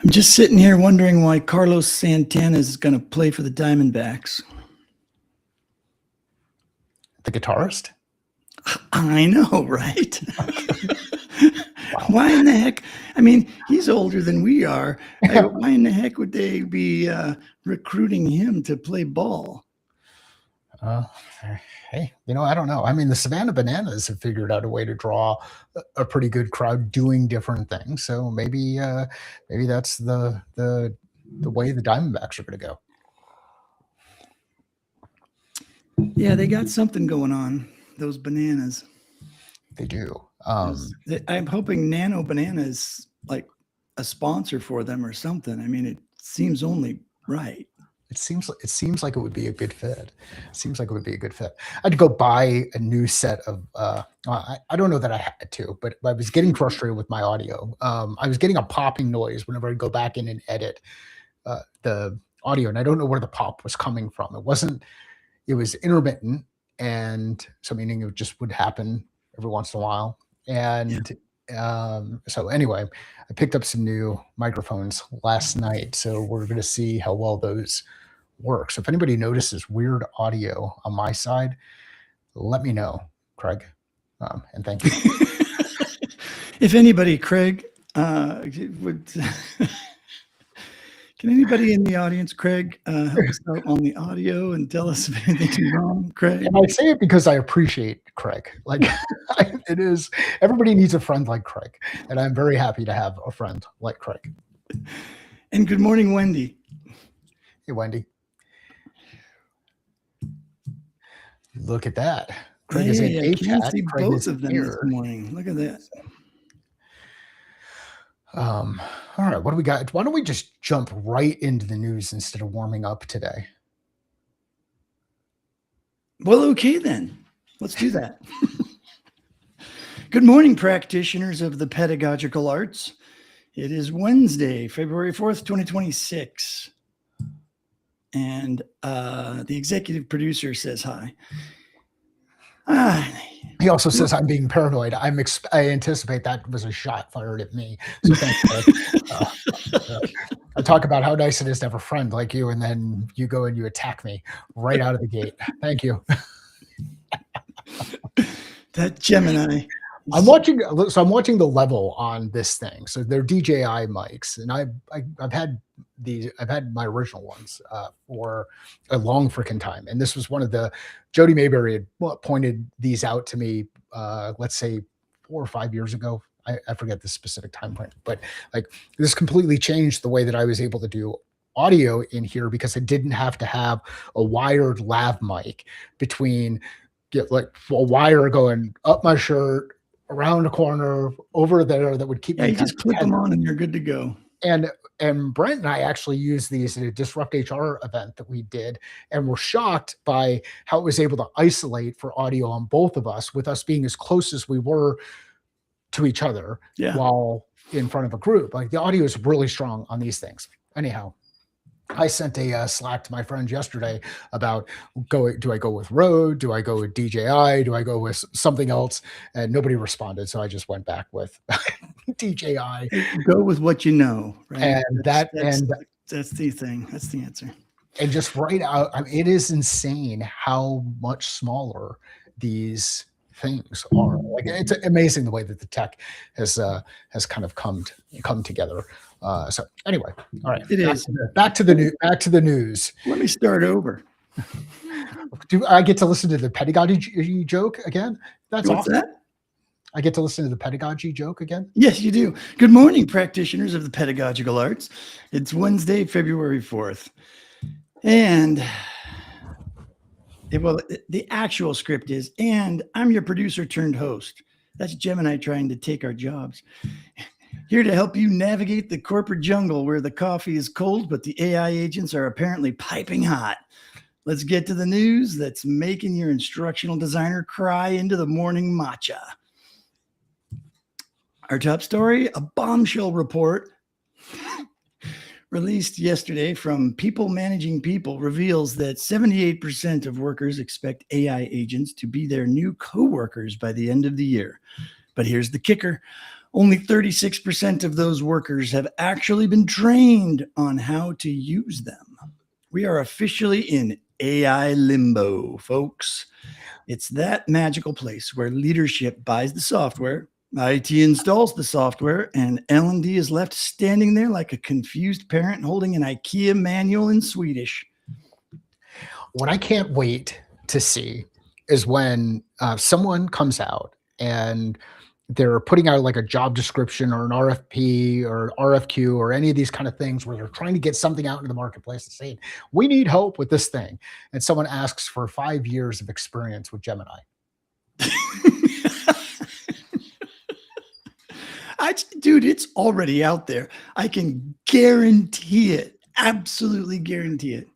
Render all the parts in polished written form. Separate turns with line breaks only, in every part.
I'm just sitting here wondering why Carlos Santana is going to play for the Diamondbacks.
The guitarist?
I know, right?
Wow.
Why in the heck? I mean, he's older than we are. Why in the heck would they be recruiting him to play ball?
Hey, I don't know. I mean, the Savannah Bananas have figured out a way to draw a pretty good crowd doing different things. So maybe that's the way the Diamondbacks are going to go.
Yeah, they got something going on. Those bananas.
They do.
I'm hoping Nano Banana is like a sponsor for them or something. I mean, it seems only right.
It seems like it would be a good fit. I had to go buy a new set of. I don't know that I had to, but I was getting frustrated with my audio. I was getting a popping noise whenever I go back in and edit the audio, and I don't know where the pop was coming from. It was intermittent, and so meaning it just would happen every once in a while. And so anyway, I picked up some new microphones last night, so we're going to see how well those work. So if anybody notices weird audio on my side, let me know, Craig, and thank you.
If anybody, Craig, would can anybody in the audience, Craig, help us out on the audio and tell us if anything's wrong, Craig?
And I say it because I appreciate Craig. Like it is, everybody needs a friend like Craig, and I'm very happy to have a friend like Craig.
And good morning, Wendy.
Hey, Wendy. Look at that. Craig is in
I can see
Craig
both of them this morning. Look at that.
All right, what do we got? Why don't we just jump right into the news instead of warming up today?
Well, okay then. Let's do that. Good morning, practitioners of the pedagogical arts. It is Wednesday, February 4th, 2026. And the executive producer says hi.
He also says I'm being paranoid. I anticipate that was a shot fired at me. So thanks. I talk about how nice it is to have a friend like you, and then you go and you attack me right out of the gate. Thank you.
That Gemini.
I'm watching the level on this thing. So they're DJI mics, and I've had my original ones for a long freaking time. And this was one of the Jody Mayberry had pointed these out to me, let's say 4 or 5 years ago. I forget the specific time frame, but like this completely changed the way that I was able to do audio in here, because I didn't have to have a wired lav mic between like a wire going up my shirt, around a corner, over there, that would keep me.
You just clip them on and you're good to go.
And Brent and I actually used these at a Disrupt HR event that we did, and were shocked by how it was able to isolate for audio on both of us, with us being as close as we were to each other while in front of a group. Like the audio is really strong on these things. Anyhow, I sent a Slack to my friends yesterday about do I go with Rode? Do I go with DJI? Do I go with something else? And nobody responded. So I just went back with DJI.
Go with what you know. Right?
And
that's the thing. That's the answer.
And just right out, I mean, it is insane how much smaller these things are. Like it's amazing the way that the tech has kind of come together. So anyway, all right. Back to the news.
Let me start over.
Do I get to listen to the pedagogy joke again? That's
What's
awesome.
that?
I get to listen to the pedagogy joke again?
Yes, you do. Good morning, practitioners of the pedagogical arts. It's Wednesday, February 4th. And the actual script is, and I'm your producer turned host. That's Gemini trying to take our jobs. Here to help you navigate the corporate jungle where the coffee is cold, but the AI agents are apparently piping hot. Let's get to the news that's making your instructional designer cry into the morning matcha. Our top story, a bombshell report released yesterday from People Managing People reveals that 78% of workers expect AI agents to be their new coworkers by the end of the year. But here's the kicker. Only 36% of those workers have actually been trained on how to use them. We are officially in AI limbo, folks. It's that magical place where leadership buys the software, IT installs the software, and L&D is left standing there like a confused parent holding an IKEA manual in Swedish.
What I can't wait to see is when someone comes out and they're putting out like a job description or an RFP or RFQ or any of these kind of things where they're trying to get something out into the marketplace and saying, we need help with this thing. And someone asks for 5 years of experience with Gemini.
Dude, it's already out there. I can guarantee it. Absolutely guarantee it.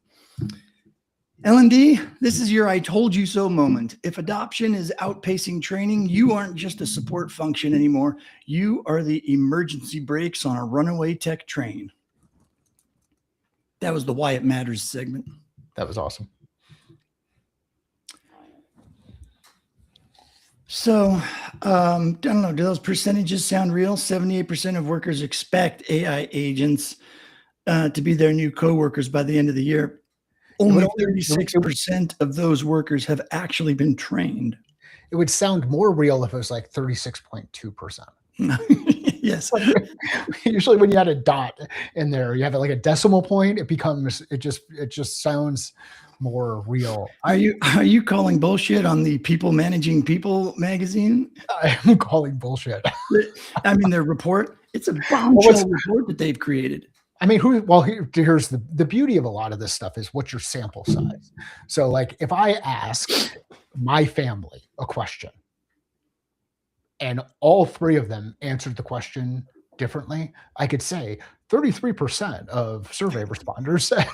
L&D, this is your I told you so moment. If adoption is outpacing training, you aren't just a support function anymore. You are the emergency brakes on a runaway tech train. That was the Why It Matters segment.
That was awesome.
So, I don't know, do those percentages sound real? 78% of workers expect AI agents to be their new coworkers by the end of the year. Only 36% of those workers have actually been trained.
It would sound more real if it was like 36.2%.
Yes.
Usually when you had a dot in there, you have like a decimal point, it just sounds more real.
Are you calling bullshit on the People Managing People magazine?
I'm calling bullshit.
I mean, their report, it's a bombshell report that they've created.
I mean, here's the beauty of a lot of this stuff is what's your sample size. So like if I ask my family a question and all three of them answered the question differently, I could say 33% of survey responders said,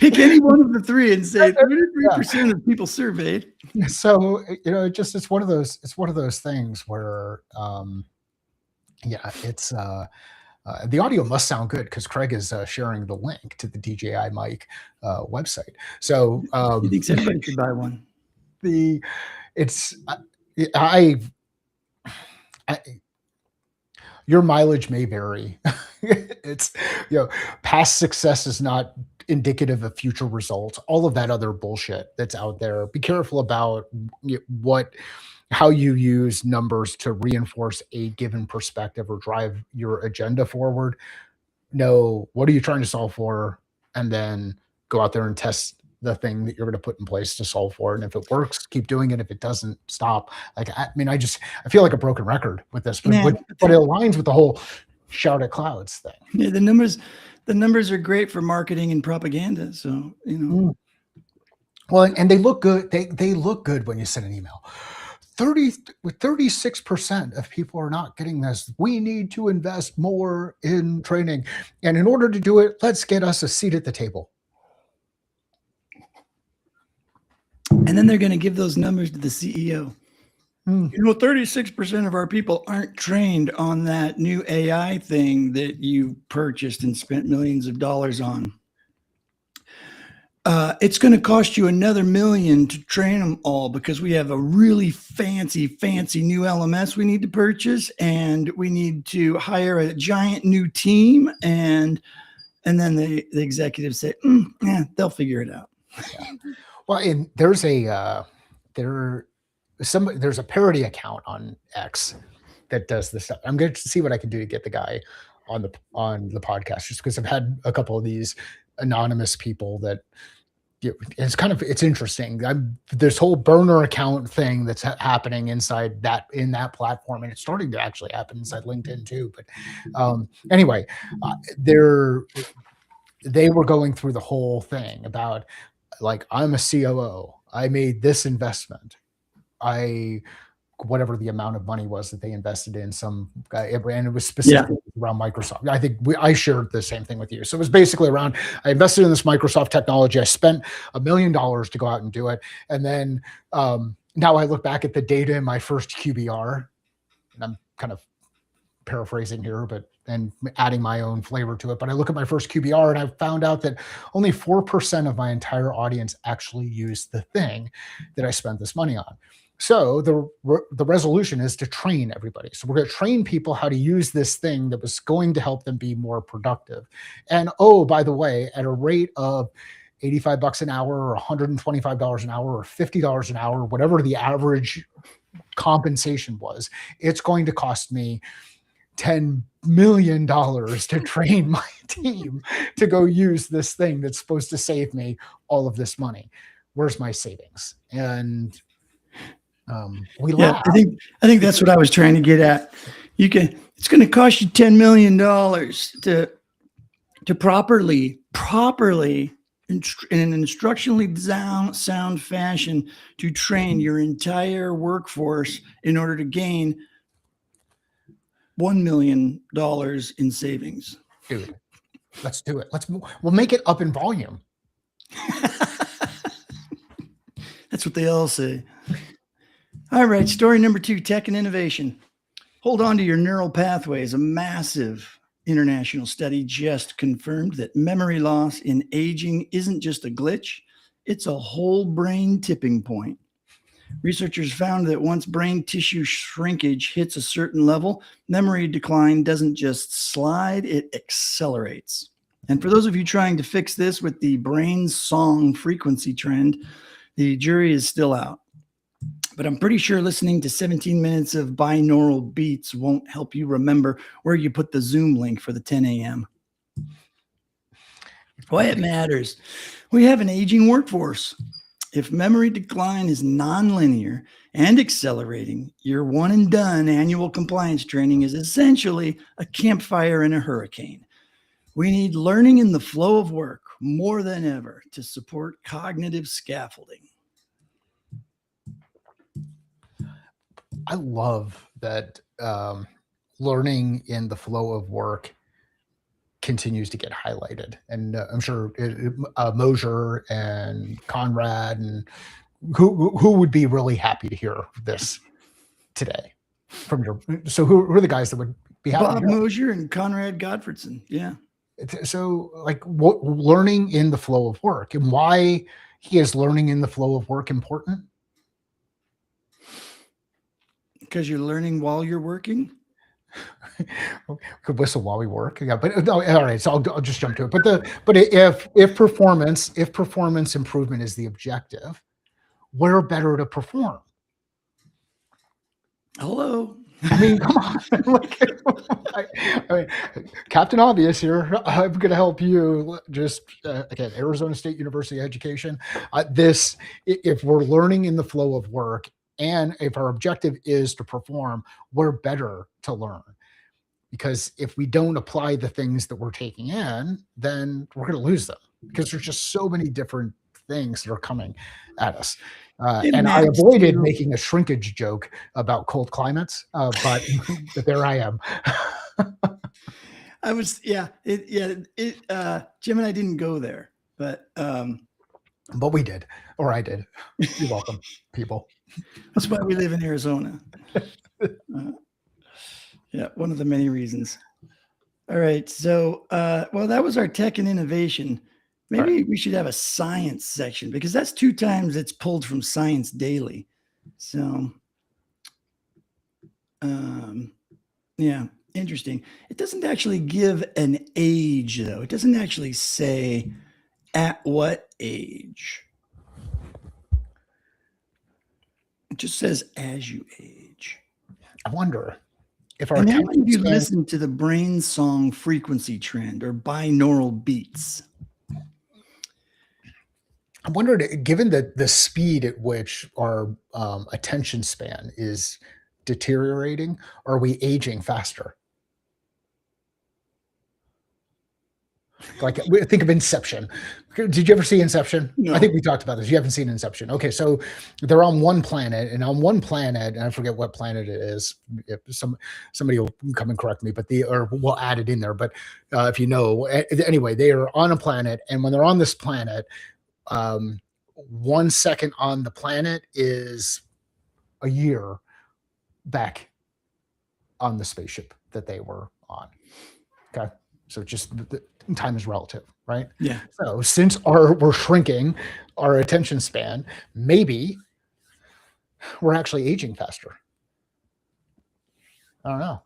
pick any one of the three and say 33% of people surveyed.
So, it's one of those things where, it's, the audio must sound good because Craig is sharing the link to the DJI Mike website. So
he thinks everybody should buy one.
Your mileage may vary. It's past success is not indicative of future results. All of that other bullshit that's out there. Be careful about how you use numbers to reinforce a given perspective or drive your agenda forward. Know what are you trying to solve for, and then go out there and test the thing that you're going to put in place to solve for. And if it works, keep doing it. If it doesn't, stop. I feel like a broken record with this, but it aligns with the whole shout at clouds thing.
Yeah, the numbers are great for marketing and propaganda. So,
Well, and they look good. They look good when you send an email. 36% of people are not getting this. We need to invest more in training. And in order to do it, let's get us a seat at the table.
And then they're going to give those numbers to the CEO. 36% of our people aren't trained on that new AI thing that you purchased and spent millions of dollars on. It's going to cost you another $1 million to train them all because we have a really fancy new LMS we need to purchase, and we need to hire a giant new team. And then the executives say, they'll figure it out.
Yeah. Well, and there's a parody account on X that does this stuff. I'm going to see what I can do to get the guy on the podcast, just because I've had a couple of these anonymous people that it's interesting. This whole burner account thing that's happening in that platform, and it's starting to actually happen inside LinkedIn too. But anyway, they were going through the whole thing about like, I'm a COO. I made this investment. Whatever the amount of money was that they invested in some guy, and it was specifically around Microsoft. I think I shared the same thing with you. So it was basically around, I invested in this Microsoft technology. I spent $1 million to go out and do it. And then now I look back at the data in my first QBR, and I'm kind of paraphrasing here, and adding my own flavor to it. But I look at my first QBR and I found out that only 4% of my entire audience actually used the thing that I spent this money on. So the resolution is to train everybody. So we're going to train people how to use this thing that was going to help them be more productive. And oh, by the way, at a rate of $85 an hour or $125 an hour or $50 an hour, whatever the average compensation was, it's going to cost me $10 million to train my team to go use this thing that's supposed to save me all of this money. Where's my savings? And we
Yeah,
laugh.
I think that's what I was trying to get at. It's going to cost you $10 million to properly in an instructionally sound fashion to train your entire workforce in order to gain $1 million in savings.
Dude, let's do it. We'll make it up in volume.
That's what they all say. All right, story number 2, tech and innovation. Hold on to your neural pathways. A massive international study just confirmed that memory loss in aging isn't just a glitch, it's a whole brain tipping point. Researchers found that once brain tissue shrinkage hits a certain level, memory decline doesn't just slide, it accelerates. And for those of you trying to fix this with the brain song frequency trend, the jury is still out. But I'm pretty sure listening to 17 minutes of binaural beats won't help you remember where you put the Zoom link for the 10 a.m. Why it matters. We have an aging workforce. If memory decline is nonlinear and accelerating, your one and done annual compliance training is essentially a campfire in a hurricane. We need learning in the flow of work more than ever to support cognitive scaffolding.
I love that learning in the flow of work continues to get highlighted. And I'm sure Mosier and Conrad and who would be really happy to hear this today from your. So who are the guys that would be happy?
Bob Mosier and Conrad Gottfredson. Yeah.
So like learning in the flow of work, and why is learning in the flow of work important?
Because you're learning while you're working.
Could whistle while we work. Yeah, but no, all right. So I'll just jump to it. But if performance improvement is the objective, where better to perform?
Hello.
I mean, come on. I mean, Captain Obvious here. I'm going to help you. Just again, Arizona State University education. If we're learning in the flow of work, and if our objective is to perform, we're better to learn. Because if we don't apply the things that we're taking in, then we're going to lose them. Because there's just so many different things that are coming at us. And I avoided making a shrinkage joke about cold climates, but there I am.
I was, Jim and I didn't go there, but
we did, or I did. You're welcome, people.
That's why we live in Arizona. Yeah, one of the many reasons. All right, so well, that was our tech and innovation. Maybe we should have a science section, because that's 2 times it's pulled from Science Daily. So, yeah, interesting. It doesn't actually give an age, though. It doesn't actually say at what age. It just says as you age.
I wonder if our
and how do you listen to the brain song frequency trend or binaural beats?
I wondered, given the speed at which our attention span is deteriorating, are we aging faster? Like, think of Inception. Did you ever see Inception?
No.
I think we talked about this. You haven't seen Inception. Okay, so they're on one planet, and on one planet, and I forget what planet it is. If somebody will come and correct me, or we'll add it in there. But if you know, anyway, they are on a planet, and when they're on this planet, 1 second on the planet is a year back on the spaceship that they were on. Okay, so just the time is relative, right?
Yeah.
So since we're shrinking our attention span, maybe we're actually aging faster. I don't know.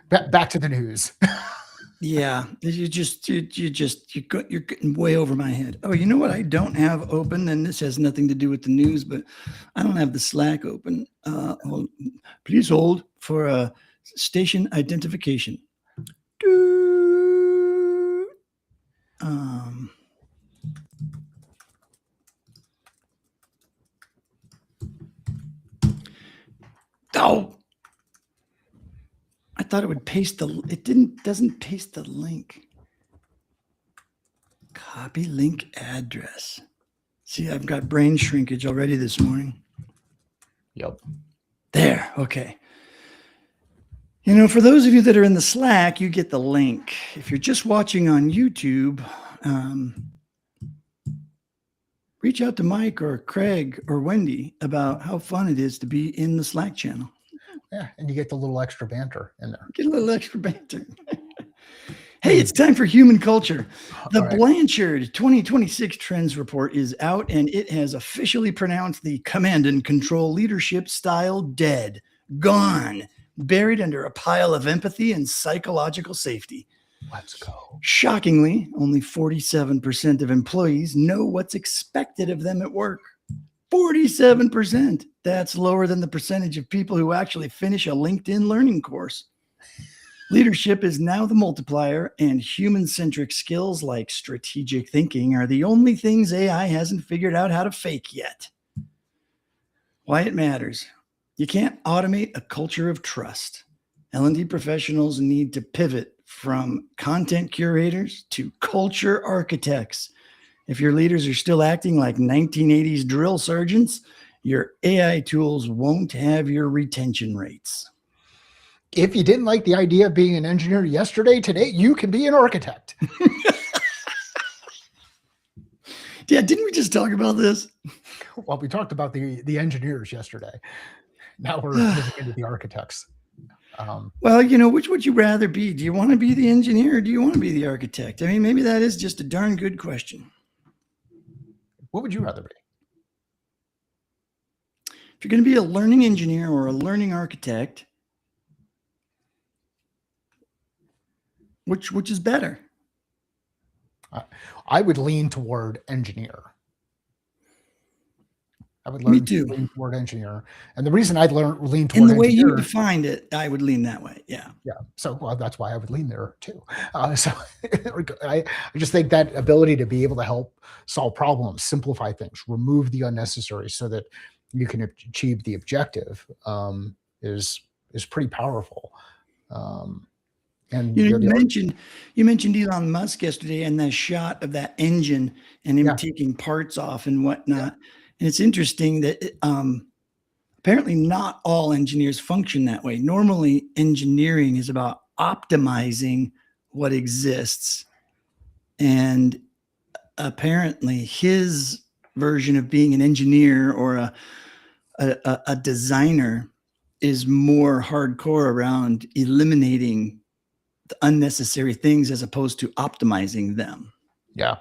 Back to the news.
Yeah, you're getting way over my head. Oh, you know what I don't have open, and this has nothing to do with the news, but I don't have the Slack open. Please hold for station identification. Oh, I thought it would paste doesn't paste the link. Copy link address. See, I've got brain shrinkage already this morning.
Yep.
There. Okay. You know, for those of you that are in the Slack, you get the link. If you're just watching on YouTube, reach out to Mike or Craig or Wendy about how fun it is to be in the Slack channel.
Yeah, and you get the little extra banter in there.
Get a little extra banter. Hey, it's time for human culture. The
All right.
Blanchard 2026 Trends Report is out, and it has officially pronounced the command and control leadership style dead, gone, buried under a pile of empathy and psychological safety.
Let's go.
Shockingly, only 47% of employees know what's expected of them at work. 47%. That's lower than the percentage of people who actually finish a LinkedIn learning course. Leadership is now the multiplier, and human-centric skills like strategic thinking are the only things AI hasn't figured out how to fake yet. Why it matters. You can't automate a culture of trust. L&D professionals need to pivot from content curators to culture architects. If your leaders are still acting like 1980s drill sergeants, your AI tools won't have your retention rates.
If you didn't like the idea of being an engineer yesterday, today you can be an architect.
Yeah, didn't we just talk about this?
Well, we talked about the engineers yesterday. Now we're moving into the architects.
Well, you know, which would you rather be? Do you want to be the engineer or do you want to be the architect? I mean, maybe that is just a darn good question.
What would you rather be?
If you're going to be a learning engineer or a learning architect, which is better?
I would lean toward engineer. I would
Me too.
lean toward engineer. And the reason I'd lean toward
in the way
engineer,
you defined it, I would lean that way. Yeah.
Yeah. So that's why I would lean there too. So I just think that ability to be able to help solve problems, simplify things, remove the unnecessary so that you can achieve the objective is pretty powerful. And
you mentioned Elon Musk yesterday and that shot of that engine and him taking parts off and whatnot. Yeah. And it's interesting that apparently not all engineers function that way. Normally, engineering is about optimizing what exists. And apparently his version of being an engineer or a designer is more hardcore around eliminating the unnecessary things as opposed to optimizing them.
Yeah.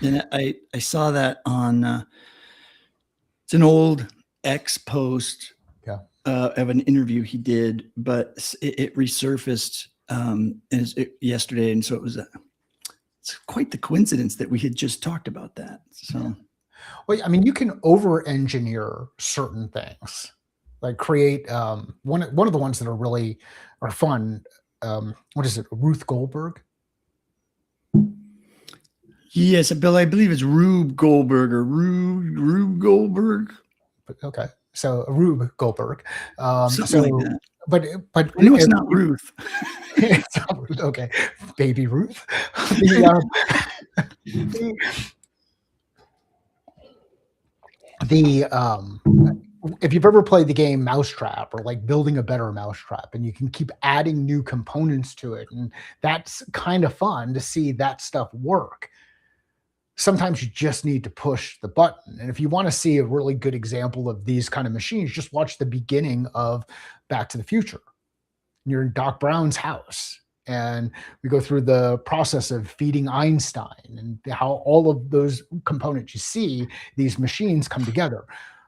And I saw that on it's an old X post of an interview he did, but it resurfaced yesterday. And so it's quite the coincidence that we had just talked about that. So,
well, I mean, you can over-engineer certain things, like create one of the ones that are fun. What is it? Ruth Goldberg?
Yes, Bill, I believe it's Rube Goldberg or Rube Goldberg.
Okay, so Rube Goldberg.
Something like that.
But
I know it's not Ruth.
It's not Ruth. Okay, baby Ruth. If you've ever played the game Mousetrap or like building a better mousetrap, and you can keep adding new components to it, and that's kind of fun to see that stuff work. Sometimes you just need to push the button. And if you want to see a really good example of these kind of machines, just watch the beginning of Back to the Future. You're in Doc Brown's house and we go through the process of feeding Einstein and how all of those components you see, these machines come together.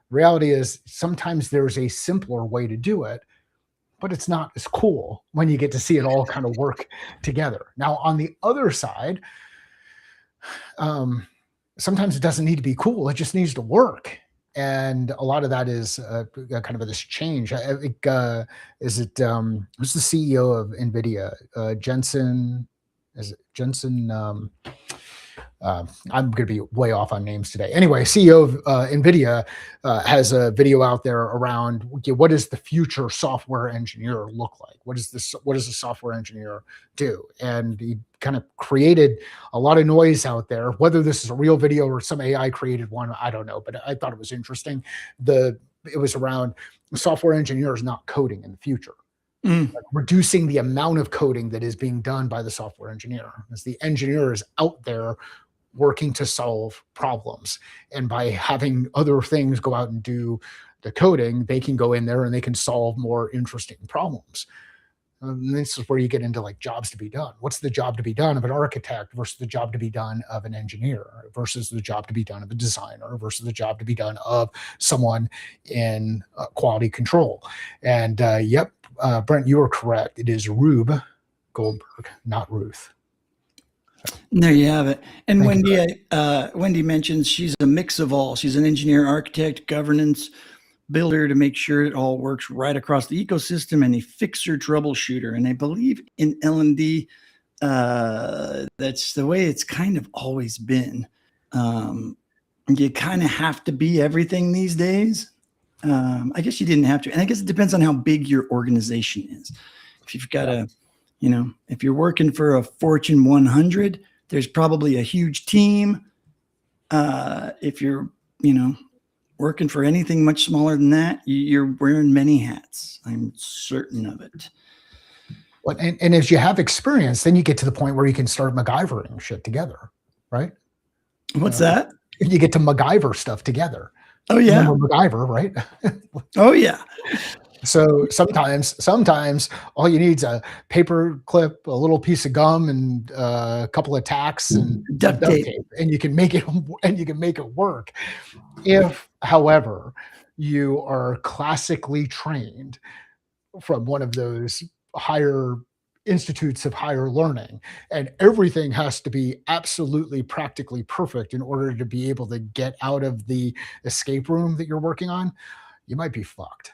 Reality is sometimes there's a simpler way to do it, but it's not as cool when you get to see it all kind of work together. Now, on the other side, sometimes it doesn't need to be cool. It just needs to work. And a lot of that is kind of this change. I think, is it, who's the CEO of NVIDIA? Jensen, is it Jensen? I'm going to be way off on names today. Anyway, CEO of NVIDIA has a video out there around, okay, what does the future software engineer look like? What does a software engineer do? And he kind of created a lot of noise out there. Whether this is a real video or some AI created one, I don't know, but I thought it was interesting. It was around software engineers not coding in the future. Like reducing the amount of coding that is being done by the software engineer, as the engineer is out there working to solve problems. And by having other things go out and do the coding, they can go in there and they can solve more interesting problems. This is where you get into like jobs to be done. What's the job to be done of an architect versus the job to be done of an engineer versus the job to be done of a designer versus the job to be done of someone in quality control. And yep, Brent, you are correct. It is Rube Goldberg, not Ruth.
There you have it. And Wendy mentions she's a mix of all. She's an engineer, architect, governance, builder to make sure it all works right across the ecosystem, and a fixer troubleshooter. And I believe in L&D, that's the way it's kind of always been. You kind of have to be everything these days. I guess you didn't have to. And I guess it depends on how big your organization is. If you've got if you're working for a Fortune 100, there's probably a huge team. If you're, working for anything much smaller than that, you're wearing many hats. I'm certain of it.
Well, and as you have experience, then you get to the point where you can start MacGyvering shit together, right?
What's that?
You get to MacGyver stuff together.
Oh yeah,
remember MacGyver, right?
Oh yeah.
So sometimes all you need is a paper clip, a little piece of gum, and a couple of tacks and
duct tape,
and you can make it work. If, however, you are classically trained from one of those higher institutes of higher learning, and everything has to be absolutely practically perfect in order to be able to get out of the escape room that you're working on, you might be fucked.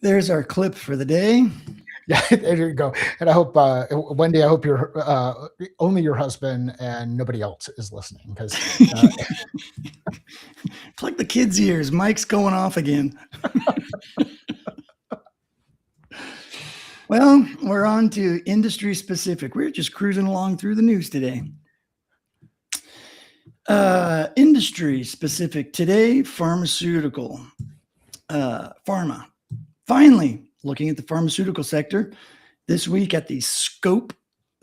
There's our clip for the day.
Yeah, there you go. And I hope, Wendy, I hope you're only your husband and nobody else is listening, because
it's like the kids' ears. Mike's going off again. Well, we're on to industry specific. We're just cruising along through the news today. Industry specific today, pharmaceutical, pharma. Finally, looking at the pharmaceutical sector this week at the Scope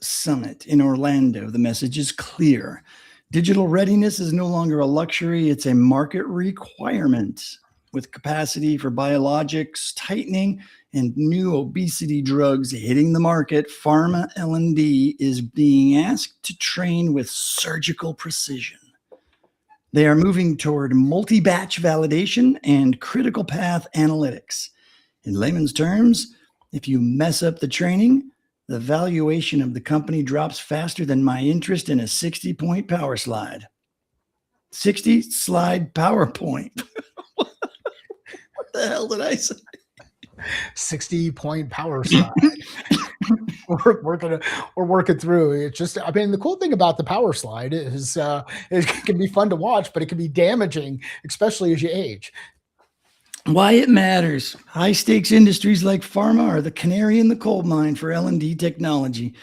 Summit in Orlando, the message is clear. Digital readiness is no longer a luxury, it's a market requirement. With capacity for biologics tightening and new obesity drugs hitting the market, pharma L&D is being asked to train with surgical precision. They are moving toward multi-batch validation and critical path analytics. In layman's terms, if you mess up the training, the valuation of the company drops faster than my interest in a 60-point power slide. 60-slide PowerPoint. What the hell did I say?
60-point power slide. We're working through. It's just, I mean, the cool thing about the power slide is it can be fun to watch, but it can be damaging, especially as you age.
Why it matters. High stakes industries like pharma are the canary in the coal mine for L&D technology.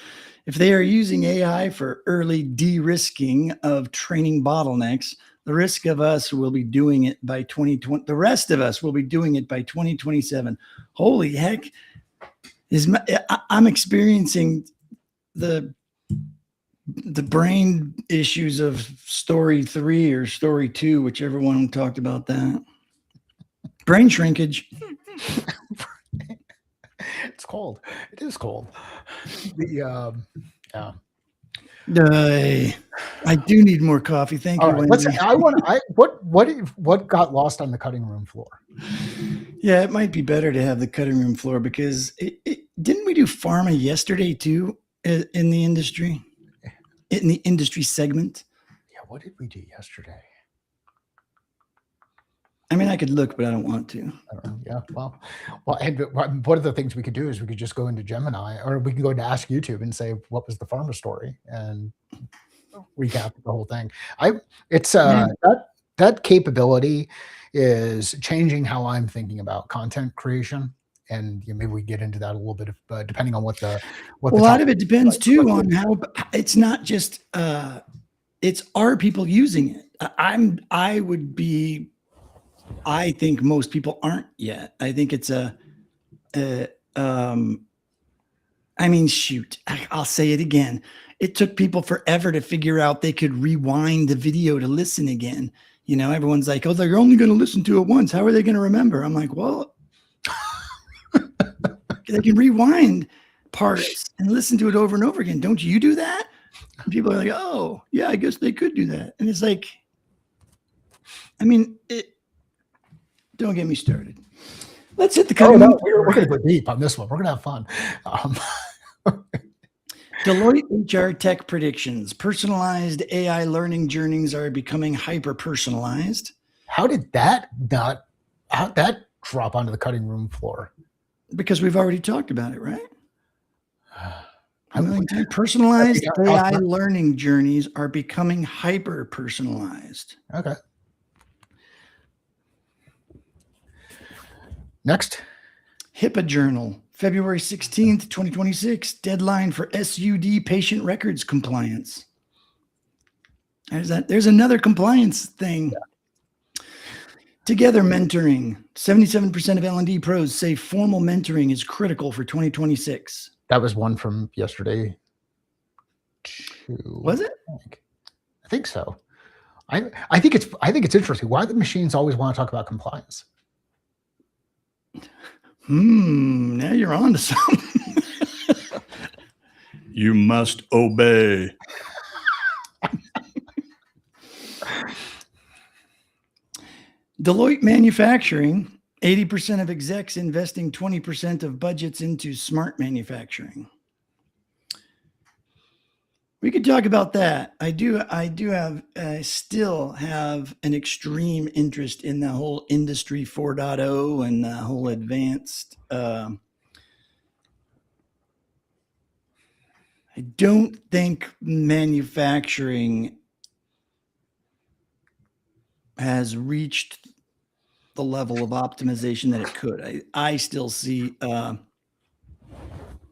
If they are using AI for early de-risking of training bottlenecks, the rest of us will be doing it by 2027. Holy heck. I'm experiencing the brain issues of story 3 or story 2, whichever one talked about that. Brain shrinkage.
It's cold. It is cold. Yeah.
I do need more coffee. Thank
All
you,
right.
Wendy.
What got lost on the cutting room floor?
Yeah, it might be better to have the cutting room floor because didn't we do pharma yesterday too in the industry segment?
Yeah. What did we do yesterday?
I mean, I could look, but I don't want to.
I don't know. Yeah. Well, and one of the things we could do is we could just go into Gemini, or we can go into Ask YouTube and say, what was the pharma story, and recap the whole thing. That capability is changing how I'm thinking about content creation. And maybe we get into that a little bit of, depending on what
a lot of it depends too on how it's not just it's are people using it. I think most people aren't yet. I think it's I mean, shoot, I'll say it again. It took people forever to figure out they could rewind the video to listen again. Everyone's like, oh, they're only going to listen to it once. How are they going to remember? I'm like, well, they can rewind parts and listen to it over and over again. Don't you do that? And people are like, oh, yeah, I guess they could do that. And it's like, I mean, don't get me started. Let's hit the cutting room.
We're going to go deep on this one. We're going to have fun.
Deloitte HR Tech predictions. Personalized AI learning journeys are becoming hyper-personalized.
How did that drop onto the cutting room floor?
Because we've already talked about it, right? Personalized AI learning journeys are becoming hyper-personalized.
Okay. Next.
HIPAA Journal, February 16th, 2026. Deadline for SUD patient records compliance. There's another compliance thing. Yeah. Together mentoring. 77% of L&D pros say formal mentoring is critical for 2026.
That was one from yesterday.
Was it?
I think so. I think it's interesting. Why the machines always want to talk about compliance?
Now you're on to something. You must obey. Deloitte Manufacturing, 80% of execs investing 20% of budgets into smart manufacturing. We could talk about that. I still have an extreme interest in the whole industry 4.0 and the whole advanced. I don't think manufacturing has reached the level of optimization that it could. I still see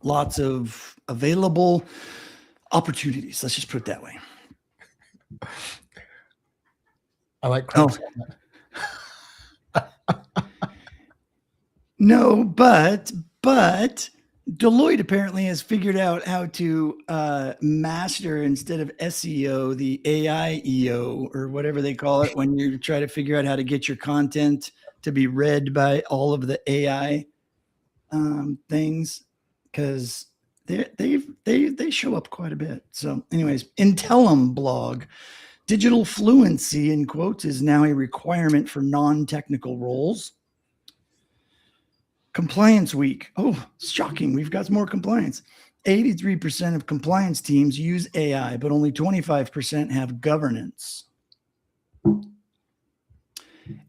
lots of available opportunities. Let's just put it that way.
I like Craig's
No, but Deloitte apparently has figured out how to master, instead of SEO, the AI EO, or whatever they call it, when you try to figure out how to get your content to be read by all of the AI things, because they show up quite a bit. So anyways, Intellum blog, digital fluency in quotes is now a requirement for non-technical roles. Compliance week. Oh, shocking. We've got more compliance. 83% of compliance teams use AI, but only 25% have governance.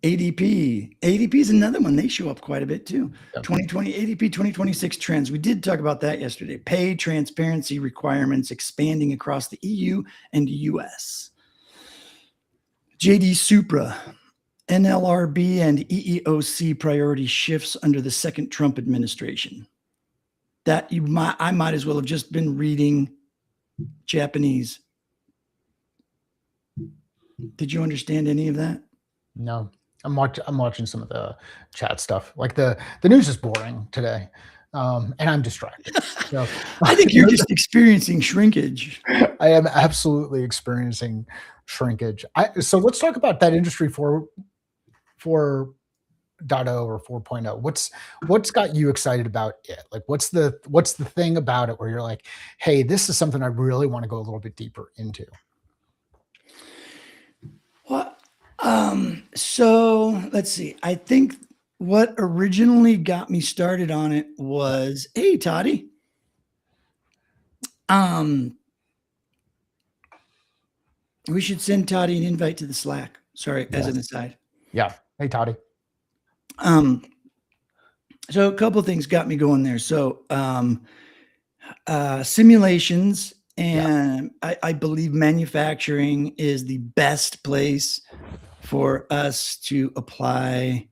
ADP is another one. They show up quite a bit too. Yep. 2020 ADP 2026 trends. We did talk about that yesterday. Pay transparency requirements expanding across the EU and US. JD Supra, NLRB and EEOC priority shifts under the second Trump administration. I might as well have just been reading Japanese. Did you understand any of that?
No, I'm watching some of the chat stuff. Like the news is boring today, and I'm distracted. So
I think you're just experiencing shrinkage.
I am absolutely experiencing shrinkage. So let's talk about that industry for or 4.0, what's got you excited about it? Like what's the thing about it where you're like, hey, this is something I really want to go a little bit deeper into?
What? So let's see. I think what originally got me started on it was, hey, Toddy. Um, we should send Toddy an invite to the Slack. Sorry, as an aside.
Yeah. Hey, Toddy.
Um, so a couple of things got me going there. So simulations, and I believe manufacturing is the best place for us to apply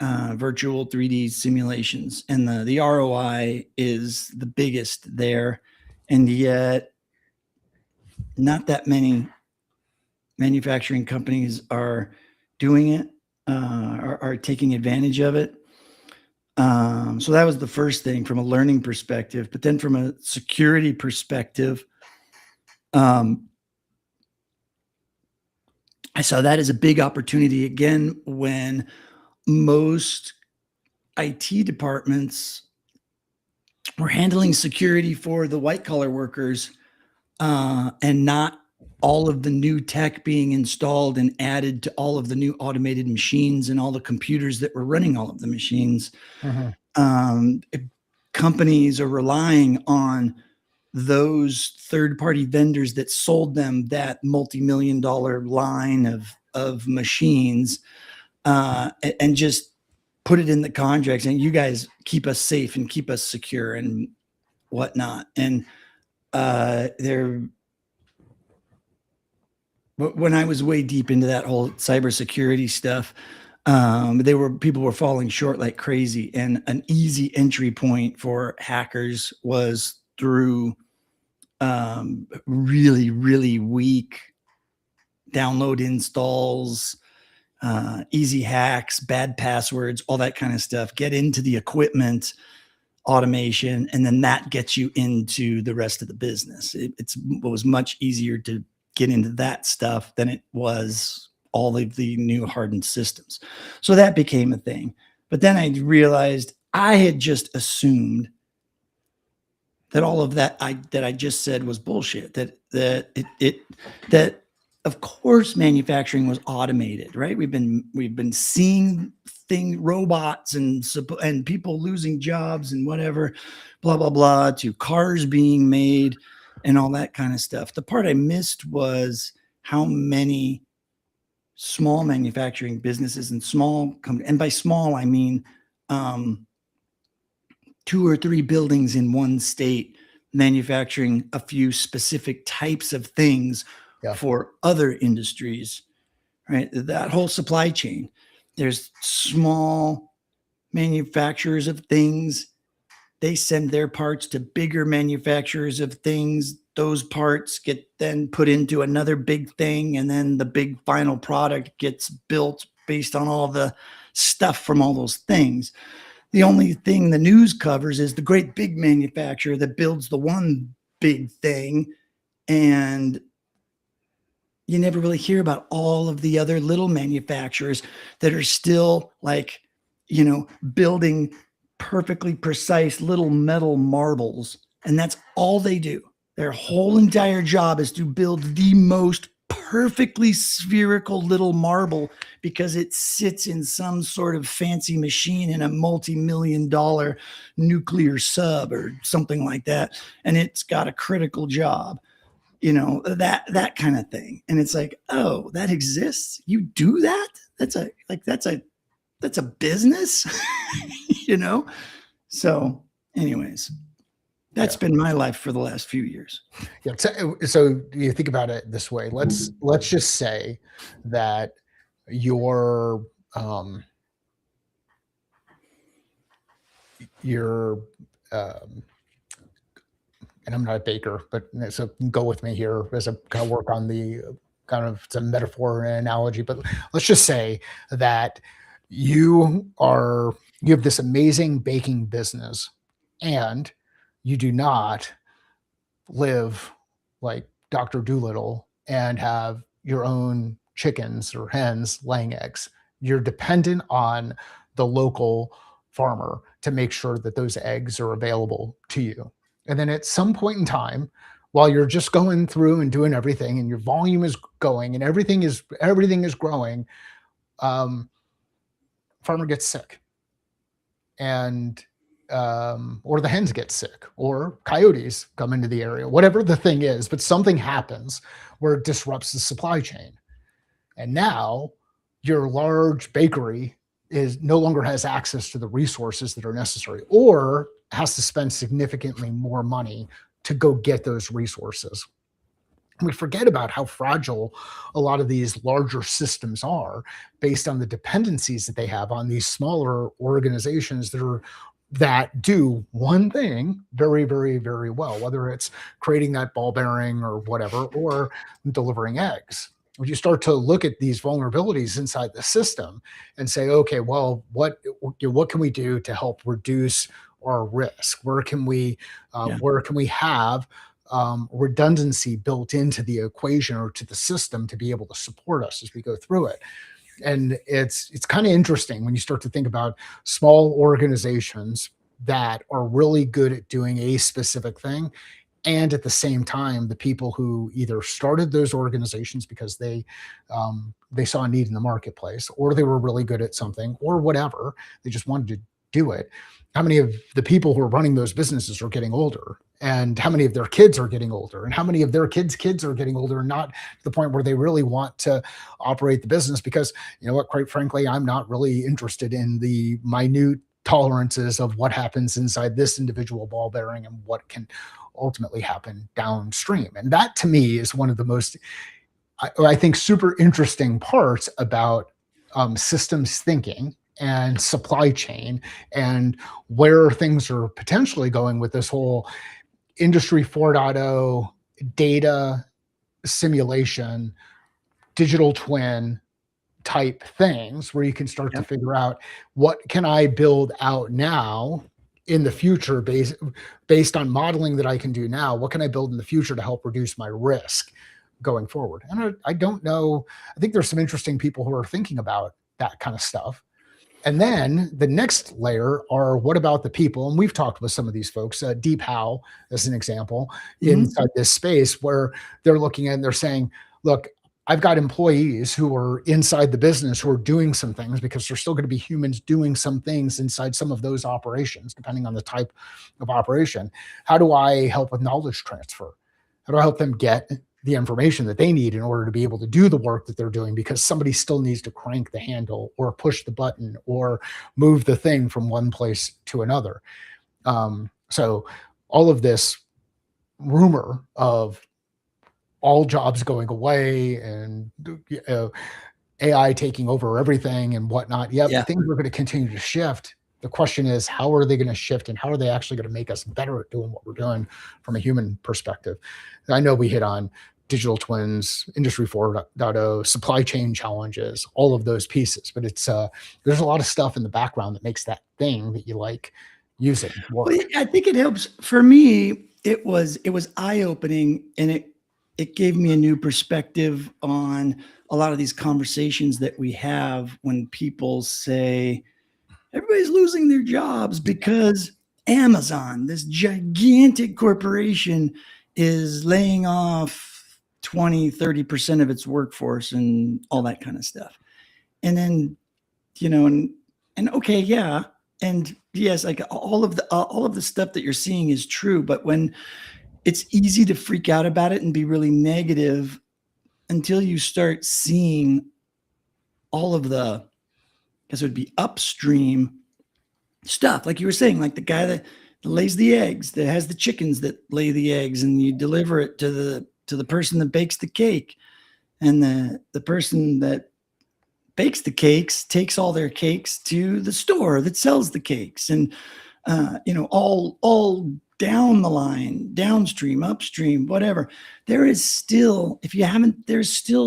virtual 3D simulations, and the ROI is the biggest there, and yet not that many manufacturing companies are doing it, are taking advantage of it. So that was the first thing from a learning perspective, but then from a security perspective, I saw that as a big opportunity again when most IT departments were handling security for the white collar workers, and not all of the new tech being installed and added to all of the new automated machines and all the computers that were running all of the machines. Mm-hmm. Companies are relying on those third-party vendors that sold them that multi-million-dollar line of machines, and just put it in the contracts, and you guys keep us safe and keep us secure and whatnot. And when I was way deep into that whole cybersecurity stuff, people were falling short like crazy, and an easy entry point for hackers was through really, really weak download installs, easy hacks, bad passwords, all that kind of stuff. Get into the equipment, automation, and then that gets you into the rest of the business. It was much easier to get into that stuff than it was all of the new hardened systems. So that became a thing. But then I realized I had just assumed that all of that I just said was bullshit. That of course manufacturing was automated, right? We've been seeing robots and people losing jobs and whatever, blah blah blah, to cars being made and all that kind of stuff. The part I missed was how many small manufacturing businesses and small companies, and by small I mean 2 or 3 buildings in one state manufacturing a few specific types of things for other industries, right? That whole supply chain. There's small manufacturers of things. They send their parts to bigger manufacturers of things. Those parts get then put into another big thing, and then the big final product gets built based on all the stuff from all those things. The only thing the news covers is the great big manufacturer that builds the one big thing, and you never really hear about all of the other little manufacturers that are still building perfectly precise little metal marbles, and that's all they do. Their whole entire job is to build the most perfectly spherical little marble because it sits in some sort of fancy machine in a multi-million-dollar nuclear sub or something like that, and it's got a critical job. That kind of thing. And it's like, oh, that exists. You do that? That's a business, So anyways, that's been my life for the last few years.
Yeah. So you think about it this way. Let's just say that you're and I'm not a baker, but so go with me here as I kind of work on the kind of it's a metaphor and analogy. But let's just say that you have this amazing baking business, and you do not live like Dr. Doolittle and have your own chickens or hens laying eggs. You're dependent on the local farmer to make sure that those eggs are available to you. And then at some point in time, while you're just going through and doing everything and your volume is going and everything is growing, farmer gets sick, and or the hens get sick, or coyotes come into the area, whatever the thing is, but something happens where it disrupts the supply chain. And now your large bakery is no longer has access to the resources that are necessary, or has to spend significantly more money to go get those resources. We forget about how fragile a lot of these larger systems are based on the dependencies that they have on these smaller organizations that do one thing very, very, very well, whether it's creating that ball bearing or whatever, or delivering eggs. When you start to look at these vulnerabilities inside the system and say, okay, well, what can we do to help reduce our risk? Where can we have redundancy built into the equation or to the system to be able to support us as we go through it? And it's kind of interesting when you start to think about small organizations that are really good at doing a specific thing, and at the same time, the people who either started those organizations because they saw a need in the marketplace, or they were really good at something, or whatever, they just wanted to do it. How many of the people who are running those businesses are getting older, and how many of their kids are getting older, and how many of their kids are getting older, and not to the point where they really want to operate the business? Because, you know what, quite frankly, I'm not really interested in the minute tolerances of what happens inside this individual ball bearing and what can ultimately happen downstream. And that, to me, is one of the most, I think, super interesting parts about systems thinking and supply chain, and where things are potentially going with this whole industry 4.0 data simulation, digital twin type things, where you can start to figure out, what can I build out now in the future based on modeling that I can do now? What can I build in the future to help reduce my risk going forward? And I don't know. I think there's some interesting people who are thinking about that kind of stuff. And then the next layer are, what about the people? And we've talked with some of these folks, Deep Howe as an example, inside this space, where they're looking at and they're saying, look, I've got employees who are inside the business who are doing some things, because there's still going to be humans doing some things inside some of those operations, depending on the type of operation. How do I help with knowledge transfer? How do I help them get the information that they need in order to be able to do the work that they're doing? Because somebody still needs to crank the handle or push the button or move the thing from one place to another. So all of this rumor of all jobs going away and AI taking over everything and whatnot. Things are going to continue to shift. The question is, how are they going to shift, and how are they actually going to make us better at doing what we're doing from a human perspective? I know we hit on digital twins, industry 4.0, supply chain challenges, all of those pieces, but it's there's a lot of stuff in the background that makes that thing that you like using work.
Well, I think it helps. For me, it was eye-opening, and it gave me a new perspective on a lot of these conversations that we have when people say everybody's losing their jobs because Amazon, this gigantic corporation, is laying off 20-30% of its workforce and all that kind of stuff. And then, and okay, yeah. And yes, like all of the stuff that you're seeing is true, but when it's easy to freak out about it and be really negative until you start seeing all of the, I guess it would be upstream stuff. Like you were saying, like the guy that lays the eggs, that has the chickens that lay the eggs, and you deliver it to the person that bakes the cake. And the person that bakes the cakes takes all their cakes to the store that sells the cakes. And, all down the line, downstream, upstream, whatever. There's still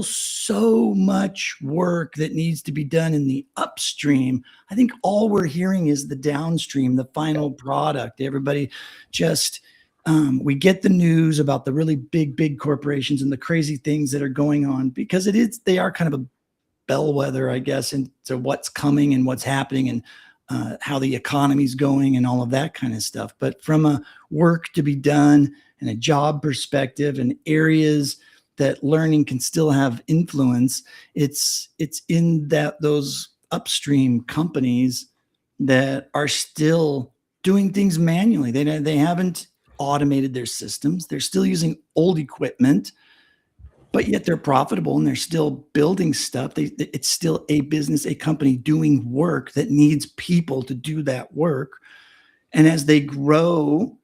so much work that needs to be done in the upstream. I think all we're hearing is the downstream, the final product. Everybody just, we get the news about the really big corporations and the crazy things that are going on, because they are kind of bellwether, I guess, into what's coming and what's happening and how the economy's going and all of that kind of stuff. But from a work to be done and a job perspective and areas that learning can still have influence, it's in those upstream companies that are still doing things manually. They haven't automated their systems. They're still using old equipment, but yet they're profitable and they're still building stuff. It's still a business, a company doing work that needs people to do that work. And as they grow,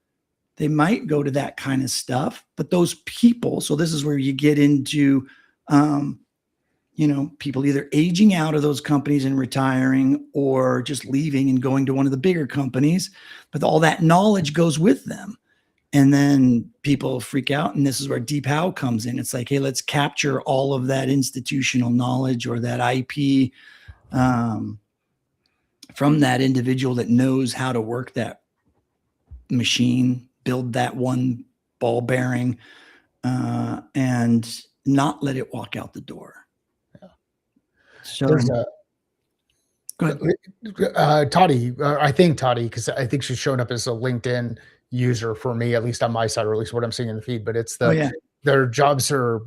they might go to that kind of stuff. But those people, so this is where you get into, people either aging out of those companies and retiring or just leaving and going to one of the bigger companies. But all that knowledge goes with them. And then people freak out. And this is where Deep How comes in. It's like, hey, let's capture all of that institutional knowledge or that IP from that individual that knows how to work that machine, build that one ball bearing, and not let it walk out the door.
Yeah.
So
there's
go ahead.
Toddy, I think Toddy, because I think she's shown up as a LinkedIn user for me, at least on my side, or at least what I'm seeing in the feed. But it's their jobs are,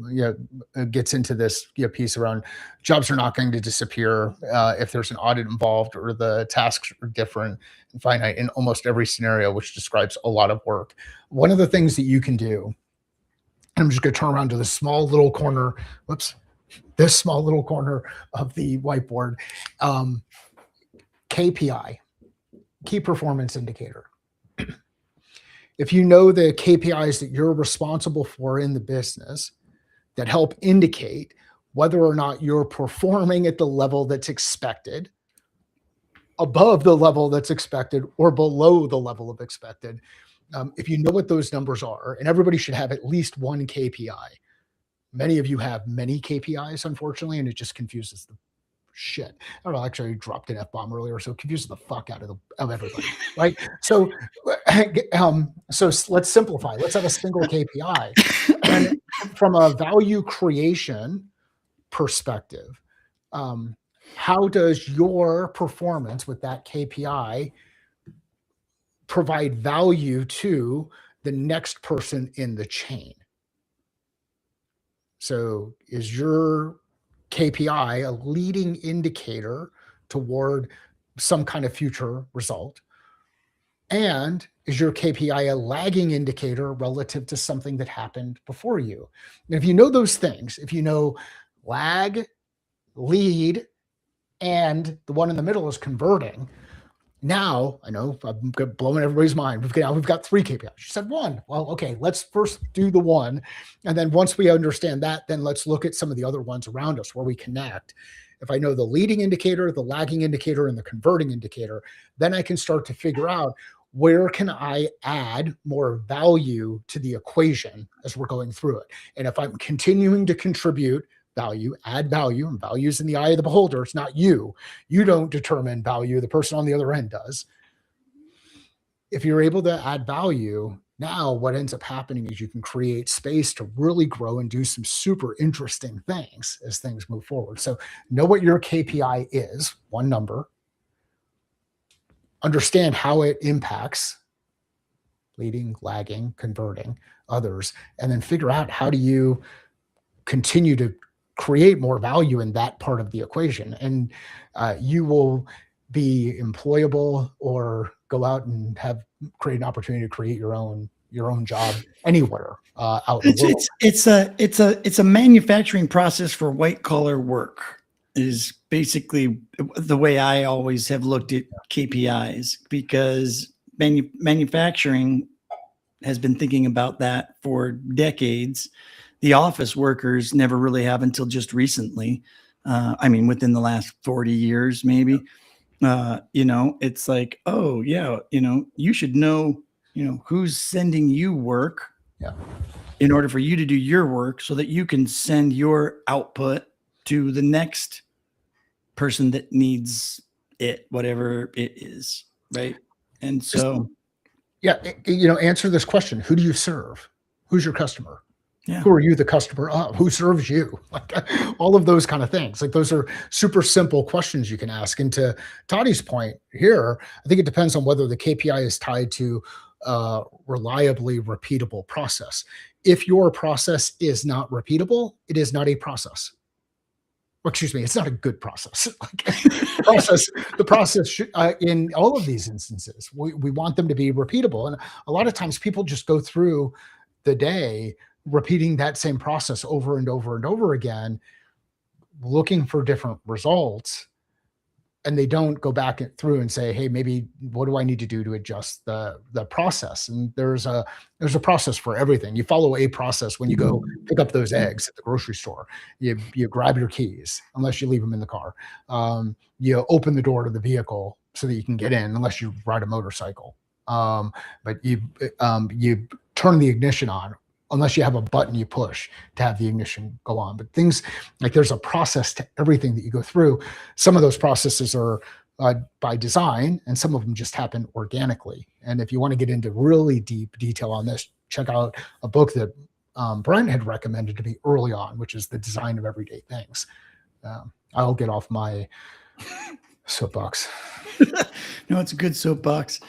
gets into this piece around jobs are not going to disappear if there's an audit involved or the tasks are different and finite in almost every scenario, which describes a lot of work. One of the things that you can do, and I'm just going to turn around to this small little corner, this small little corner of the whiteboard, KPI, key performance indicator. If you know the KPIs that you're responsible for in the business that help indicate whether or not you're performing at the level that's expected, above the level that's expected, or below the level of expected, if you know what those numbers are, and everybody should have at least one KPI. Many of you have many KPIs, unfortunately, and it just confuses the shit. I don't know, actually I dropped an F-bomb earlier, so it confuses the fuck out of everybody, right? So let's simplify. Let's have a single KPI. And from a value creation perspective, how does your performance with that KPI provide value to the next person in the chain? So is your KPI a leading indicator toward some kind of future result? And is your KPI a lagging indicator relative to something that happened before you? And if you know those things, if you know lag, lead, and the one in the middle is converting, now I know I'm blowing everybody's mind. We've got 3 KPIs. You said 1. Well, okay, let's first do the 1. And then once we understand that, then let's look at some of the other ones around us where we connect. If I know the leading indicator, the lagging indicator, and the converting indicator, then I can start to figure out where can I add more value to the equation as we're going through it. And if I'm continuing to contribute value, add value, and value is in the eye of the beholder. It's not you. You don't determine value. The person on the other end does. If you're able to add value, now what ends up happening is you can create space to really grow and do some super interesting things as things move forward. So know what your KPI is, one number. Understand how it impacts leading, lagging, converting others, and then figure out how do you continue to create more value in that part of the equation. And you will be employable or go out and create an opportunity to create your own job anywhere out in the world.
It's a manufacturing process for white collar work is basically the way I always have looked at KPIs, because manufacturing has been thinking about that for decades. The office workers never really have until just recently. Within the last 40 years, maybe. It's like, oh yeah, you should know, who's sending you work in order for you to do your work so that you can send your output to the next person that needs it, whatever it is. Right. And so,
answer this question. Who do you serve? Who's your customer?
Yeah.
Who are you, the customer? Who serves you? Like all of those kind of things. Like those are super simple questions you can ask. And to Toddy's point here, I think it depends on whether the KPI is tied to reliably repeatable process. If your process is not repeatable, it is not a process. Well, excuse me, it's not a good process. Like the process should, in all of these instances, we want them to be repeatable. And a lot of times people just go through the day repeating that same process over and over and over again, looking for different results. And they don't go back through and say, hey, maybe what do I need to do to adjust the process? And there's a process for everything. You follow a process when you go pick up those eggs at the grocery store. You grab your keys, unless you leave them in the car. You open the door to the vehicle so that you can get in, unless you ride a motorcycle. But you turn the ignition on, unless you have a button you push to have the ignition go on. But things like there's a process to everything that you go through. Some of those processes are by design, and some of them just happen organically. And if you want to get into really deep detail on this, check out a book that Brent had recommended to me early on, which is The Design of Everyday Things. I'll get off my soapbox.
No, it's a good soapbox.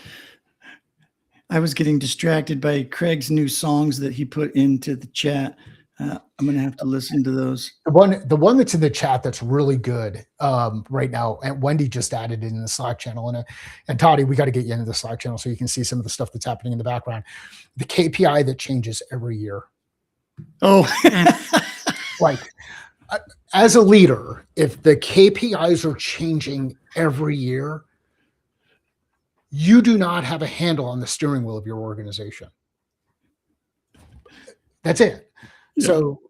I was getting distracted by Craig's new songs that he put into the chat. I'm going to have to listen to those.
The one that's in the chat that's really good right now, and Wendy just added it in the Slack channel. And Toddy, we got to get you into the Slack channel so you can see some of the stuff that's happening in the background. The KPI that changes every year.
Oh,
like as a leader, if the KPIs are changing every year, you do not have a handle on the steering wheel of your organization. That's it. Yeah. So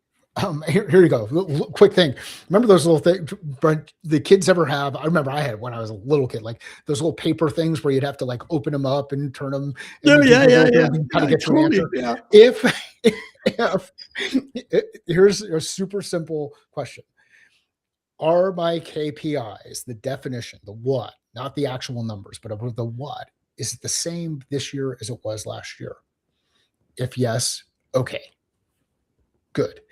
here you go. Quick thing. Remember those little things, Brent, the kids ever have? I remember I had when I was a little kid, like those little paper things where you'd have to like open them up and turn them. And
yeah.
Kind of get your answer.
Yeah.
If here's a super simple question. Are my KPIs, the definition, the what, not the actual numbers, but the what, is it the same this year as it was last year? If yes, okay, good.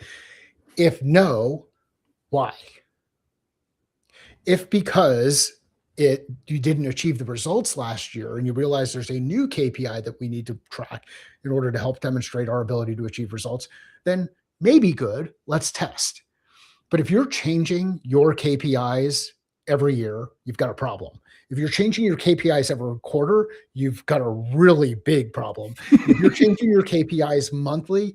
If no, why? If because you didn't achieve the results last year and you realize there's a new KPI that we need to track in order to help demonstrate our ability to achieve results, then maybe good, let's test. But if you're changing your KPIs every year, you've got a problem. If you're changing your KPIs every quarter, you've got a really big problem. If you're changing your KPIs monthly,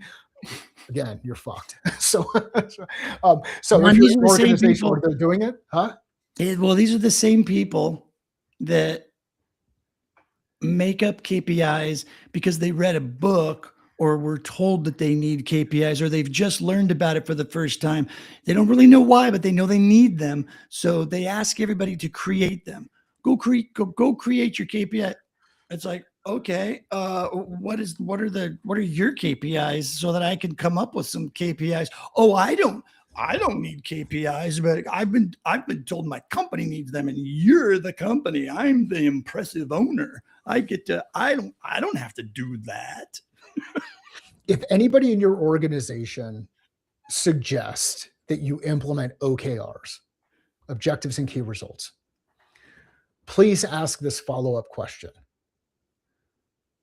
again, you're fucked. So if you're an organization where they're doing it,
well, these are the same people that make up KPIs because they read a book or were told that they need KPIs, or they've just learned about it for the first time. They don't really know why, but they know they need them. So they ask everybody to create them. Go create your KPI. It's like, okay, what are your KPIs so that I can come up with some KPIs? Oh, I don't need KPIs, but I've been told my company needs them, and you're the company. I'm the impressive owner. I don't have to do that.
If anybody in your organization suggests that you implement OKRs, objectives and key results, please ask this follow-up question.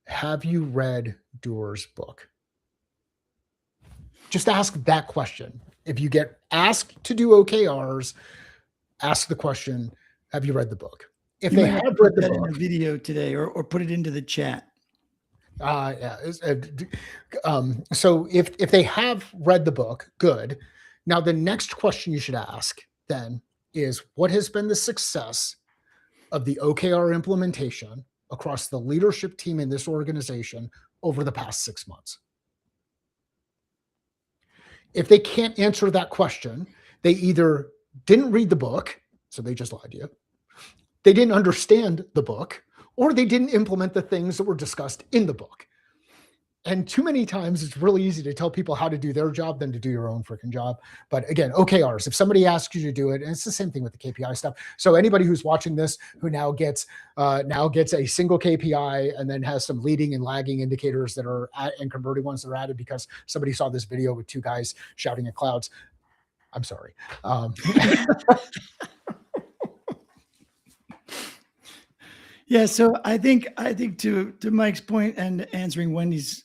Have you read Doerr's book? Just ask that question. If you get asked to do OKRs, ask the question, have you read the book? If they have read the book,
in a video today, or put it into the chat.
So if they have read the book, good. Now the next question you should ask then is, what has been the success of the OKR implementation across the leadership team in this organization over the past 6 months? If they can't answer that question, they either didn't read the book, so they just lied to you, they didn't understand the book, or they didn't implement the things that were discussed in the book. And too many times it's really easy to tell people how to do their job than to do your own freaking job. But again, OKRs, if somebody asks you to do it, and it's the same thing with the KPI stuff. So anybody who's watching this who now gets a single KPI and then has some leading and lagging indicators that are and converting ones that are added because somebody saw this video with two guys shouting at clouds. I'm sorry.
Yeah, so I think to Mike's point and answering Wendy's,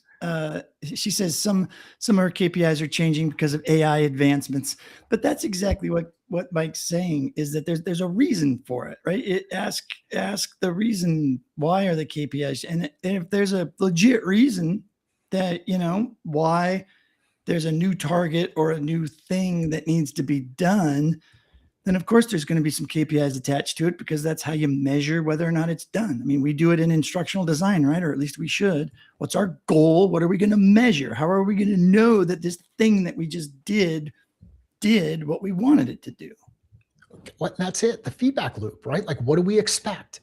she says some of her KPIs are changing because of AI advancements, but that's exactly what Mike's saying, is that there's a reason for it, right? Ask the reason, why are the KPIs, and if there's a legit reason that, why there's a new target or a new thing that needs to be done, then of course there's going to be some KPIs attached to it, because that's how you measure whether or not it's done. I mean, we do it in instructional design, right? Or at least we should. What's our goal? What are we going to measure? How are we going to know that this thing that we just did what we wanted it to do?
That's it. The feedback loop, right? Like, what do we expect?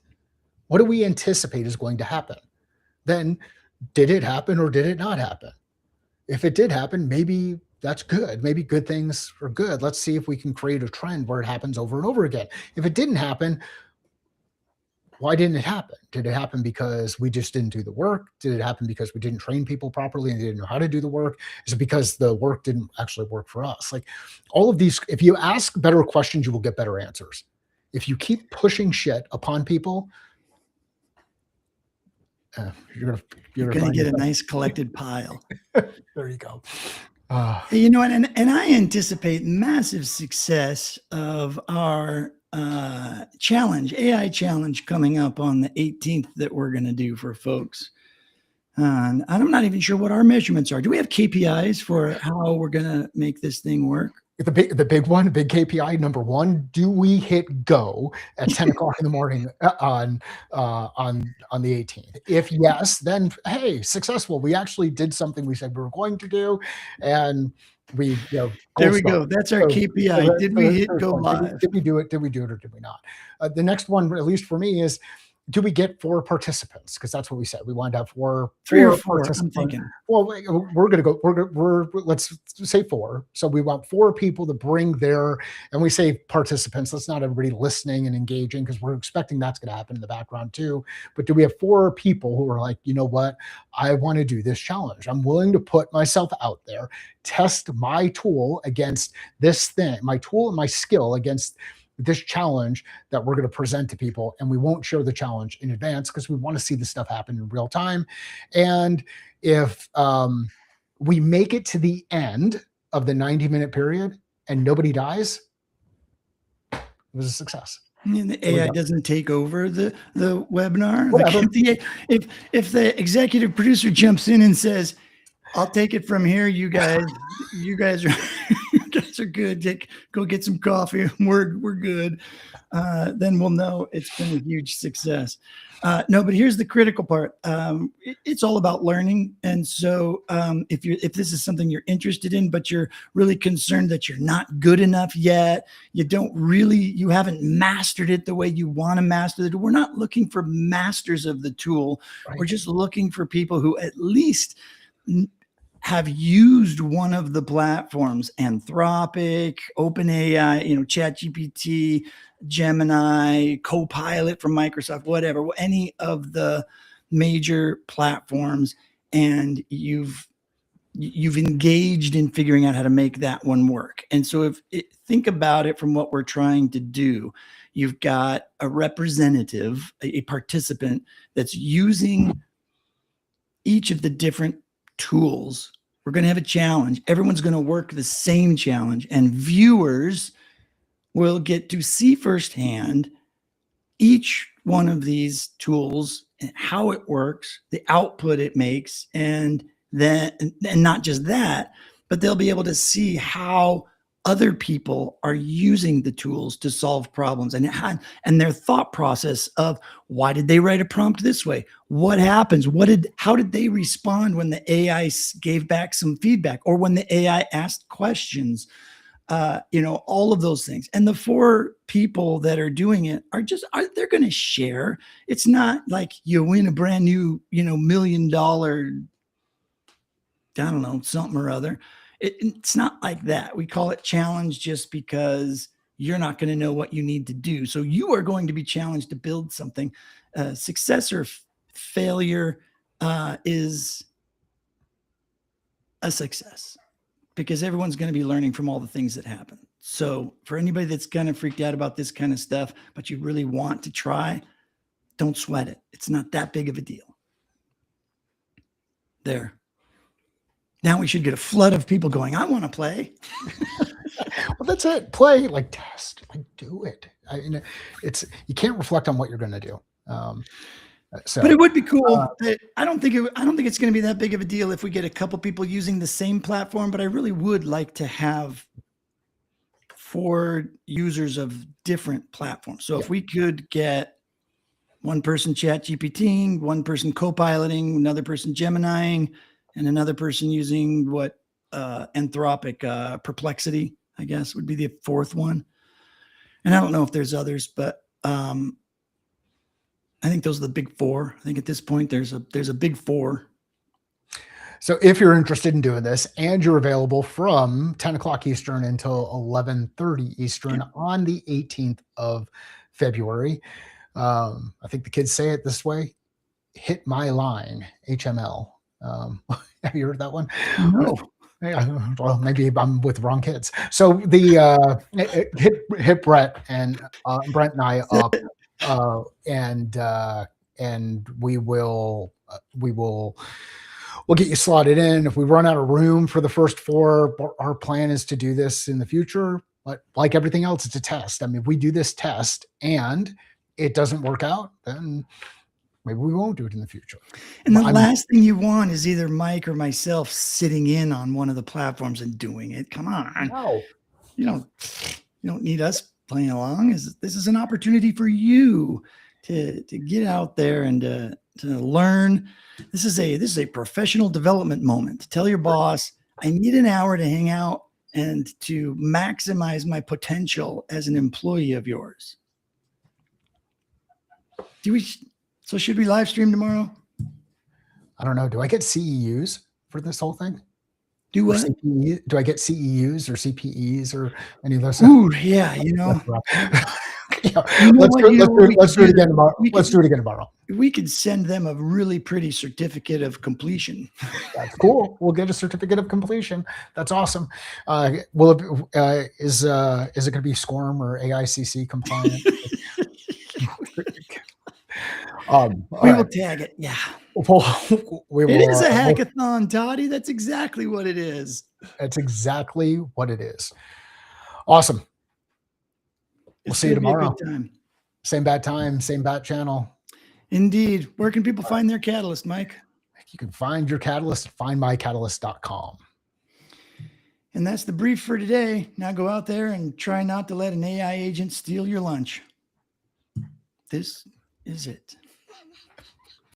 What do we anticipate is going to happen? Then did it happen or did it not happen? If it did happen, maybe that's good. Maybe good things are good. Let's see if we can create a trend where it happens over and over again. If it didn't happen, why didn't it happen? Did it happen because we just didn't do the work? Did it happen because we didn't train people properly and they didn't know how to do the work? Is it because the work didn't actually work for us? Like, all of these, if you ask better questions, you will get better answers. If you keep pushing shit upon people, you're gonna
get a nice collected pile.
There you go.
And I anticipate massive success of our AI challenge coming up on the 18th that we're going to do for folks. And I'm not even sure what our measurements are. Do we have KPIs for how we're going to make this thing work?
The big KPI number one: do we hit go at 10 o'clock in the morning on the 18th? If yes, then hey, successful. We actually did something we said we were going to do, and we
there we go. That's our KPI. Did we hit go live?
Did we do it? Did we do it or did we not? The next one, at least for me, is, do we get 4 participants? Because that's what we said. We wanted to have
3 or 4. I'm thinking.
Well, let's say 4. So we want 4 people to bring their, and we say participants. That's not everybody listening and engaging, because we're expecting that's going to happen in the background too. But do we have 4 people who are like, you know what? I want to do this challenge. I'm willing to put myself out there, test my tool against this thing, my tool and my skill against this challenge that we're going to present to people, and we won't share the challenge in advance because we want to see this stuff happen in real time. And if we make it to the end of the 90-minute period and nobody dies, it was a success.
And the AI doesn't take over the webinar. Like, if the executive producer jumps in and says, "I'll take it from here, you guys are are good. Go get some coffee. We're good." Then we'll know it's been a huge success. No, but here's the critical part. It's all about learning. And so if this is something you're interested in, but you're really concerned that you're not good enough yet, you haven't mastered it the way you want to master it. We're not looking for masters of the tool. Right. We're just looking for people who at least have used one of the platforms: Anthropic, OpenAI, ChatGPT, Gemini, Copilot from Microsoft, whatever, any of the major platforms, and you've engaged in figuring out how to make that one work. And so think about it from what we're trying to do. You've got a representative, a participant that's using each of the different tools. We're going to have a challenge. Everyone's going to work the same challenge, and viewers will get to see firsthand each one of these tools and how it works, the output it makes, and not just that, but they'll be able to see how other people are using the tools to solve problems, and their thought process of, why did they write a prompt this way? What happens? How did they respond when the AI gave back some feedback, or when the AI asked questions? All of those things. And the 4 people that are doing it they're going to share. It's not like you win a brand new, $1 million I don't know, something or other. It's not like that. We call it challenge just because you're not going to know what you need to do. So you are going to be challenged to build something. Success or failure is a success because everyone's going to be learning from all the things that happen. So for anybody that's kind of freaked out about this kind of stuff, but you really want to try, don't sweat it. It's not that big of a deal. There. Now we should get a flood of people going, I want to play.
Well, that's it. Play, like test, like do it. You can't reflect on what you're going to do.
But it would be cool. I don't think it's going to be that big of a deal if we get a couple people using the same platform, but I really would like to have 4 users of different platforms. So if we could get one person chat GPTing, one person co-piloting, another person Geminiing, and another person using Anthropic Perplexity, I guess would be the 4th one. And I don't know if there's others, but I think those are the big 4. I think at this point there's a big 4.
So if you're interested in doing this and you're available from 10 o'clock Eastern until 11:30 Eastern on the 18th of February, I think the kids say it this way, hit my line, HML. Have you heard that one?
No.
Yeah, well, maybe I'm with the wrong kids. So the hit Brent and I up, and we'll get you slotted in. If we run out of room for the first 4, our plan is to do this in the future. But like everything else, it's a test. I mean, if we do this test and it doesn't work out, then maybe we won't do it in the future.
And the last thing you want is either Mike or myself sitting in on one of the platforms and doing it. Come on.
No.
You don't need us playing along. This is an opportunity for you to get out there and to learn. This is a professional development moment. Tell your boss, I need an hour to hang out and to maximize my potential as an employee of yours. So should we live stream tomorrow?
I don't know. Do I get CEUs for this whole thing?
Do what?
Do I get CEUs or CPEs or any of those?
Ooh, yeah,
Let's do it again tomorrow. Let's do it again tomorrow.
We could send them a really pretty certificate of completion.
That's cool. We'll get a certificate of completion. That's awesome. Is it going to be SCORM or AICC compliant?
We will tag it. Yeah.
It
is a hackathon, Toddy. That's exactly what it is.
That's exactly what it is. Awesome. We'll see you tomorrow. Same bad time, same bat channel.
Indeed. Where can people find their catalyst, Mike?
You can find your catalyst at findmycatalyst.com.
And that's the brief for today. Now go out there and try not to let an AI agent steal your lunch. This is it.